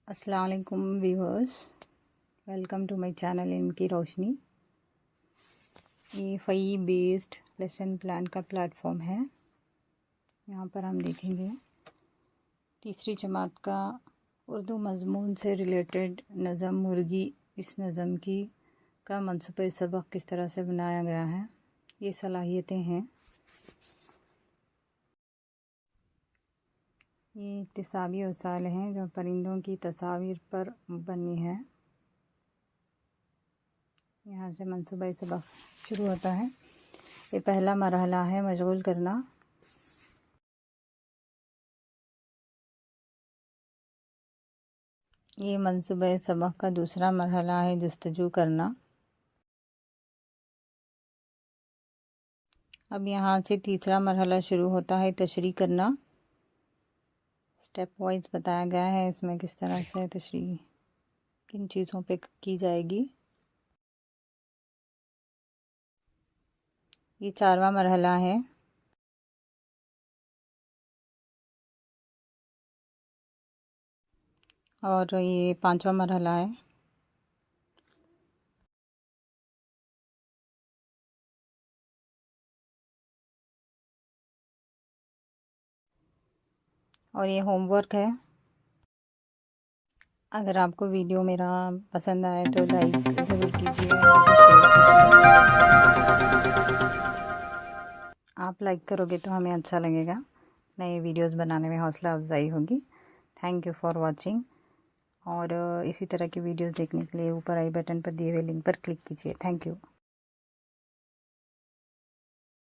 अस्सलाम वालेकुम viewers, welcome to my channel Ilm ki Roshni. ये फ़ई बेस्ड लेसन प्लान का प्लेटफॉर्म है। यहाँ पर हम देखेंगे तीसरी जमात का उर्दू मज़मून से रिलेटेड नज़म मुर्गी, इस नज़म की का मनसूबा सबक किस तरह से बनाया गया है। ये सलाहियतें हैं। ये इक्तिसाबी वसाइल हैं जो परिंदों की तस्वीर पर बनी है। यहाँ से मनसूबा सबक शुरू होता है। ये पहला मरहला है मशगूल करना। ये मनसूबा सबक का दूसरा मरहला है जस्तजू करना। अब यहाँ से तीसरा मरहला शुरू होता है तशरीह करना। स्टेप वाइज बताया गया है इसमें किस तरह से तशरीह किन चीज़ों पे की जाएगी। ये चारवां मरहला है। और ये पांचवा मरहला है। और ये होमवर्क है। अगर आपको वीडियो मेरा पसंद आए तो लाइक ज़रूर कीजिए और आप लाइक करोगे तो हमें अच्छा लगेगा, नए वीडियोस बनाने में हौसला अफजाई होगी। Thank you for watching. और इसी तरह की वीडियोस देखने के लिए ऊपर आई बटन पर दिए हुए लिंक पर क्लिक कीजिए। Thank you.